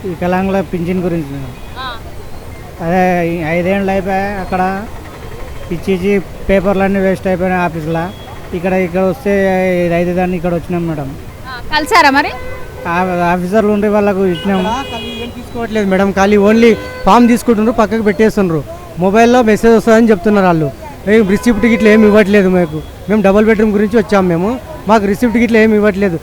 వికలాంగుల పింఛన్ గురించి మేడం. అదే 5 ఏళ్ళు అయిపోయాయి అక్కడ ఇచ్చి పేపర్లన్నీ వేస్ట్ అయిపోయినాయి ఆఫీస్లో. ఇక్కడ వస్తే ఇది అయితే దాన్ని ఇక్కడ వచ్చినాం మేడం. కలిసారా మరి? ఆఫీసర్లు ఉండే వాళ్ళకు ఇచ్చినాము. ఏం తీసుకోవట్లేదు మేడం, ఖాళీ ఓన్లీ ఫామ్ తీసుకుంటున్నారు, పక్కకు పెట్టేస్తున్నారు. మొబైల్లో మెసేజ్ వస్తుందని చెప్తున్నారు వాళ్ళు. రిసిప్ట్ గిట్లా ఏమి ఇవ్వట్లేదు మేము డబుల్ బెడ్రూమ్ గురించి వచ్చాము. మాకు రిసిప్ట్ గిట్లా ఏమి ఇవ్వట్లేదు,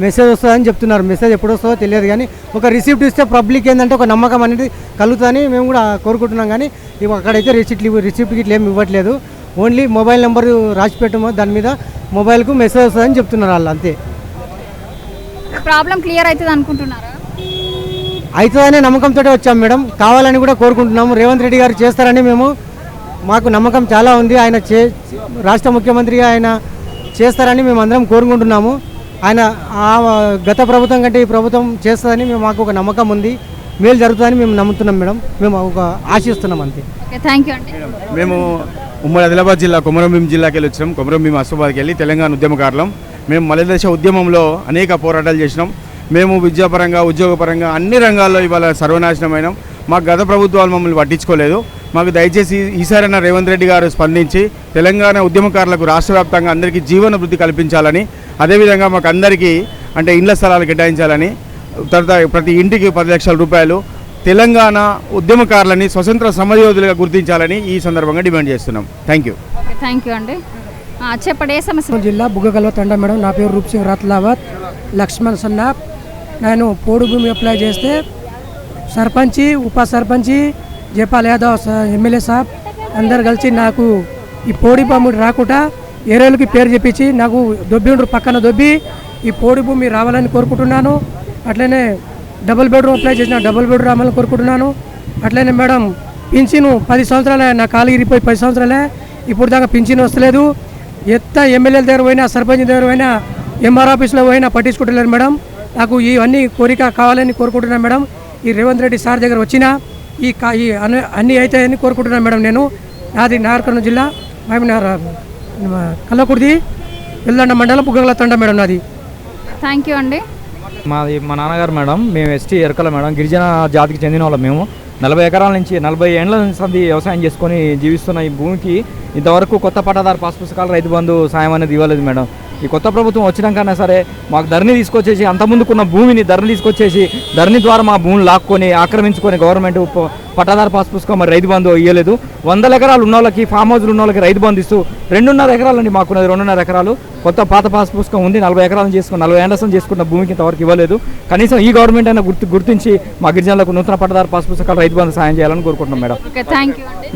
మెసేజ్ వస్తుందని చెప్తున్నారు. మెసేజ్ ఎప్పుడు వస్తుందో తెలియదు, కానీ ఒక రిసిప్ట్ ఇస్తే పబ్లిక్ ఏంటంటే ఒక నమ్మకం అనేది కలుగుతుందని మేము కూడా కోరుకుంటున్నాం. కానీ అక్కడైతే రిసిప్ట్ గిట్లా ఏమి ఇవ్వట్లేదు. ఓన్లీ మొబైల్ నెంబర్ రాసి పెట్టమో దాని మీద మొబైల్కు మెసేజ్ వస్తుందని చెప్తున్నారు వాళ్ళు, అంతే. ప్రాబ్లం క్లియర్ అవుతుంది అనుకుంటున్నారా? అవుతుందనే నమ్మకంతో వచ్చాం మేడం. కావాలని కూడా కోరుకుంటున్నాము. రేవంత్ రెడ్డి గారు చేస్తారని మాకు నమ్మకం చాలా ఉంది. ఆయన రాష్ట్ర ముఖ్యమంత్రిగా ఆయన చేస్తారని మేము అందరం కోరుకుంటున్నాము. ఆయన గత ప్రభుత్వం కంటే ఈ ప్రభుత్వం చేస్తుందని మాకు ఒక నమ్మకం ఉంది. మేలు జరుగుతుందని మేము నమ్ముతున్నాం మేడం. మేము ఒక ఆశిస్తున్నాం, అంతే. థ్యాంక్ యూ అండి. మేము ఉమ్మడి ఆదిలాబాద్ జిల్లా కొమరంభీం జిల్లాకి వెళ్ళి వచ్చినాం. కొమరంభీం ఆసిఫాబాద్కి వెళ్ళి తెలంగాణ ఉద్యమకారులం. మేము మలిదశ ఉద్యమంలో అనేక పోరాటాలు చేసినాం. మేము విద్యాపరంగా, ఉద్యోగపరంగా అన్ని రంగాల్లో ఇవాళ సర్వనాశనమైనాం. మాకు గత ప్రభుత్వాలు మమ్మల్ని పట్టించుకోలేదు. మాకు దయచేసి ఈసారైనా రేవంత్ రెడ్డి గారు స్పందించి తెలంగాణ ఉద్యమకారులకు రాష్ట్ర వ్యాప్తంగా అందరికీ జీవన వృద్ధి కల్పించాలని, అదేవిధంగా మాకు అందరికీ అంటే ఇండ్ల స్థలాలు కేటాయించాలని, తర్వాత ప్రతి ఇంటికి 10 లక్షల రూపాయలు తెలంగాణ ఉద్యమకారులని స్వతంత్ర సమరయోధులుగా గుర్తించాలని ఈ సందర్భంగా డిమాండ్ చేస్తున్నాం. Thank you. థ్యాంక్ యూ అండి. చెప్పండి, ఏ సమస్య? జిల్లా బుగ్గకల్వ తండ మేడం. నా పేరు రూప్ సింగ్ రాత్లావత్ లక్ష్మణ్ సన్నాప్. నేను పోడు భూమి అప్లై చేస్తే సర్పంచి, ఉప సర్పంచి, జయపాల్ యాదవ్ ఎమ్మెల్యే సాబ్ అందరు కలిసి నాకు ఈ పోడి భూమి రాకుండా ఏరేళ్ళకి పేరు చెప్పించి నాకు దొబ్బి పక్కన దొబ్బి ఈ పోడి భూమి రావాలని కోరుకుంటున్నాను. అట్లనే డబుల్ బెడ్రూమ్ అప్లై చేసిన డబుల్ బెడ్రూమ్ రావాలని కోరుకుంటున్నాను. అట్లనే మేడం పింఛను 10 సంవత్సరాలే, నా కాలు ఇరిపోయి 10 సంవత్సరాలే, ఇప్పుడు దాకా పింఛను వస్తలేదు. ఎమ్మెల్యేల దగ్గర పోయినా, సర్పంచ్ దగ్గర పోయినా, ఎంఆర్ ఆఫీస్లో పోయినా పట్టించుకుంటలేరు మేడం. నాకు ఇవన్నీ కోరిక కావాలని కోరుకుంటున్నాను మేడం. ఈ రేవంత్ రెడ్డి సార్ దగ్గర వచ్చిన అన్నీ అవుతాయని కోరుకుంటున్నాను మేడం. నేను నాది నాగర్కర్నూలు జిల్లా కల్లకుర్తి ఎల్లండ మండలం బుగ్గకల్వ తండ మేడం నాది. థ్యాంక్ యూ అండి. మా నాన్నగారు మేడం, మేము ఎస్టీ ఎరకల మేడం, గిరిజన జాతికి చెందిన వాళ్ళం. మేము 40 ఎకరాల నుంచి 40 ఏళ్ల నుంచి వ్యవసాయం చేసుకొని జీవిస్తున్న ఈ భూమికి ఇంతవరకు కొత్త పట్టాదారు పాస్ పుస్తకాలు, రైతు బంధు సాయం అనేది ఇవ్వలేదు మేడం. ఈ కొత్త ప్రభుత్వం వచ్చినాకన్నా సరే మాకు ధరణి తీసుకొచ్చేసి, అంతకుముందుకున్న భూమిని ధరణి తీసుకొచ్చేసి ధరణి ద్వారా మా భూమిని లాక్కొని ఆక్రమించుకొని గవర్నమెంట్ పట్టాదారు పాస్ పుస్తకం మరి రైతు బంధు ఇవ్వలేదు. 100 ఎకరాలు ఉన్న వాళ్ళకి, ఫామ్ హౌస్లు ఉన్న వాళ్ళకి రైతు బంధు ఇస్తూ 2.5 ఎకరాలండి మాకున్నది. 2.5 ఎకరాలు కొత్త పాత పాస్ పుస్తకం ఉంది. 40 ఎకరాలను చేసుకుని 40 ఏళ్ళ చేసుకున్న భూమికి ఇంతవరకు ఇవ్వలేదు. కనీసం ఈ గవర్నమెంట్ అయినా గుర్తించి మా గిరిజనులకు నూతన పట్టాదారు పాస్ పుస్తకాలు, రైతు బంధు సాయం చేయాలని కోరుకుంటున్నాం మేడం. థ్యాంక్ యూ అండి.